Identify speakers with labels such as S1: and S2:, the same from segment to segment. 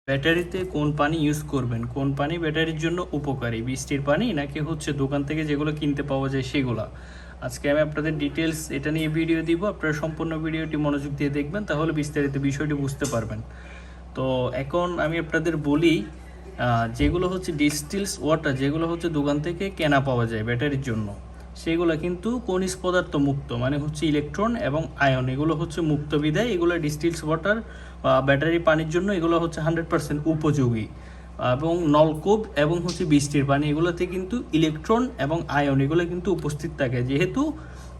S1: ব্যাটারিতে কোন পানি ইউজ করবেন, কোন পানি ব্যাটারির জন্য উপকারী, বৃষ্টির পানি নাকি হচ্ছে দোকান থেকে যেগুলো কিনতে পাওয়া যায় সেগুলা। আজকে আমি আপনাদের ডিটেলস এটা নিয়ে ভিডিও দিব। আপনারা সম্পূর্ণ ভিডিওটি মনোযোগ দিয়ে দেখবেন, তাহলে বিস্তারিত বিষয়টি বুঝতে পারবেন। তো এখন আমি আপনাদের বলি, যেগুলো হচ্ছে ডিস্টিলস ওয়াটার, যেগুলো হচ্ছে দোকান থেকে কেনা পাওয়া যায় ব্যাটারির জন্য, সেগুলো কিন্তু খনিজ পদার্থ মুক্ত, মানে হচ্ছে ইলেকট্রন এবং আয়ন, এগুলো হচ্ছে মুক্ত বিধায় এগুলো ডিস্টিলস ওয়াটার বা ব্যাটারি পানির জন্য এগুলো হচ্ছে 100% উপযোগী। এবং নলকূপ এবং হচ্ছে বৃষ্টির পানি, এগুলোতে কিন্তু ইলেকট্রন এবং আয়ন এগুলো কিন্তু উপস্থিত থাকে, যেহেতু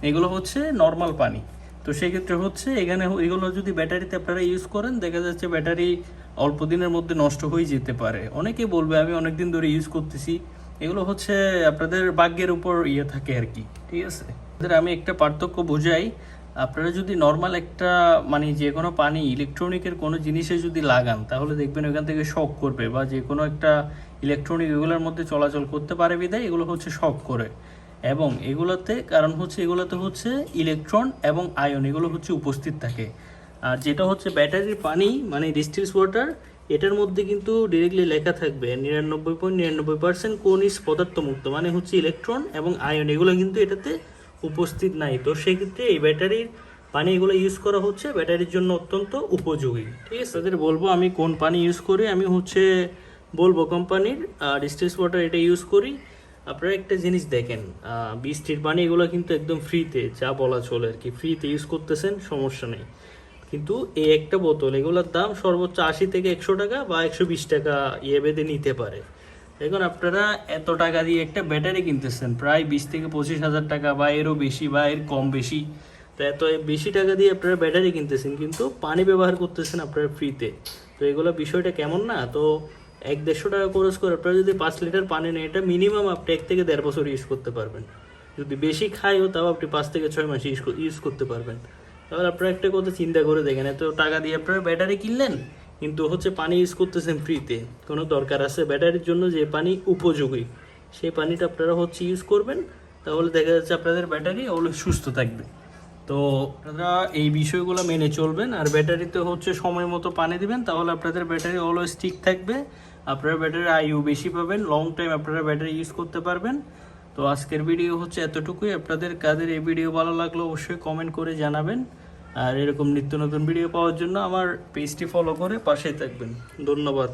S1: এগুলো হচ্ছে নর্মাল পানি। তো সেক্ষেত্রে হচ্ছে এখানে এগুলো যদি ব্যাটারিতে আপনারা ইউজ করেন, দেখা যাচ্ছে ব্যাটারি অল্প দিনের মধ্যে নষ্ট হয়ে যেতে পারে। অনেকে বলবে আমি অনেক দিন ধরে ইউজ করতেছি, এগুলো হচ্ছে আপনাদের ভাগ্যের উপর থাকে আর কি, ঠিক আছে। আমি একটা পার্থক্য বোঝাই। আপনারা যদি নর্মাল একটা মানে যে কোনো পানি ইলেকট্রনিকের কোনো জিনিসে যদি লাগান, তাহলে দেখবেন ওইখান থেকে শক করবে, বা যে কোনো একটা ইলেকট্রনিক এগুলোর মধ্যে চলাচল করতে পারে বিধায় এগুলো হচ্ছে শক করে। এবং এগুলোতে কারণ হচ্ছে এগুলোতে হচ্ছে ইলেকট্রন এবং আয়ন এগুলো হচ্ছে উপস্থিত থাকে। আর যেটা হচ্ছে ব্যাটারির পানি মানে ডিস্টিলস ওয়াটার, এটার মধ্যে কিন্তু ডিরেক্টলি লেখা থাকবে 99.99% খনিজ পদার্থ মুক্ত, মানে হচ্ছে ইলেকট্রন এবং আয়ন এগুলো কিন্তু এটাতে উপস্থিত নাই। তো সেক্ষেত্রে এই ব্যাটারির পানি এগুলো ইউজ করা হচ্ছে ব্যাটারির জন্য অত্যন্ত উপযোগী, ঠিক আছে। তাদের বলবো আমি কোন পানি ইউজ করি, আমি হচ্ছে বলবো কোম্পানির ডিস্টিলস ওয়াটার এটা ইউজ করি। আপনারা একটা জিনিস দেখেন, বৃষ্টির পানি এগুলো কিন্তু একদম ফ্রিতে, যা বলা চলে আর কি, ফ্রিতে ইউজ করতেছেন, সমস্যা নেই। কিন্তু এই একটা বোতল এগুলোর দাম সর্বোচ্চ 80 থেকে 100 টাকা বা 120 টাকা ইয়ে বেঁধে নিতে পারে। এখন আপনারা এত টাকা দিয়ে একটা ব্যাটারি কিনতেছেন, প্রায় 20 থেকে 25 হাজার টাকা বা এরও বেশি বা এর কম বেশি। তো এত বেশি টাকা দিয়ে আপনারা ব্যাটারি কিনতেছেন, কিন্তু পানি ব্যবহার করতেছেন আপনারা ফ্রিতে। তো এগুলো বিষয়টা কেমন না? তো 100-150 টাকা খরচ করে আপনারা যদি 5 লিটার পানি নেন, এটা মিনিমাম আপনি 1 থেকে 1.5 বছর ইউজ করতে পারবেন। যদি বেশি খায়ও তাও আপনি 5 থেকে 6 মাস ইউজ করতে পারবেন। তাহলে আপনারা একটা কথা চিন্তা করে দেখেন, এত টাকা দিয়ে আপনারা ব্যাটারি কিনলেন, কিন্তু হচ্ছে পানি ইউজ করতেছেন ফ্রিতে। কোনো দরকার আছে ব্যাটারির জন্য যে পানি উপযোগী, সেই পানিটা আপনারা হচ্ছে ইউজ করবেন, তাহলে দেখা যাচ্ছে আপনাদের ব্যাটারি অলওয়েজ সুস্থ থাকবে। তো আপনারা এই বিষয়গুলো মেনে চলবেন, আর ব্যাটারিতে হচ্ছে সময় মতো পানি দিবেন, তাহলে আপনাদের ব্যাটারি অলওয়েজ ঠিক থাকবে। আপনারা ব্যাটারির আয়ু বেশি পাবেন, লং টাইম আপনারা ব্যাটারি ইউজ করতে পারবেন। তো আজকের ভিডিও হচ্ছে এতটুকুই। আপনাদের কাদের এই ভিডিও ভালো লাগলো অবশ্যই কমেন্ট করে জানাবেন। আর এরকম নিত্য নতুন ভিডিও পাওয়ার জন্য আমার পেজটি ফলো করে পাশেই থাকবেন। ধন্যবাদ।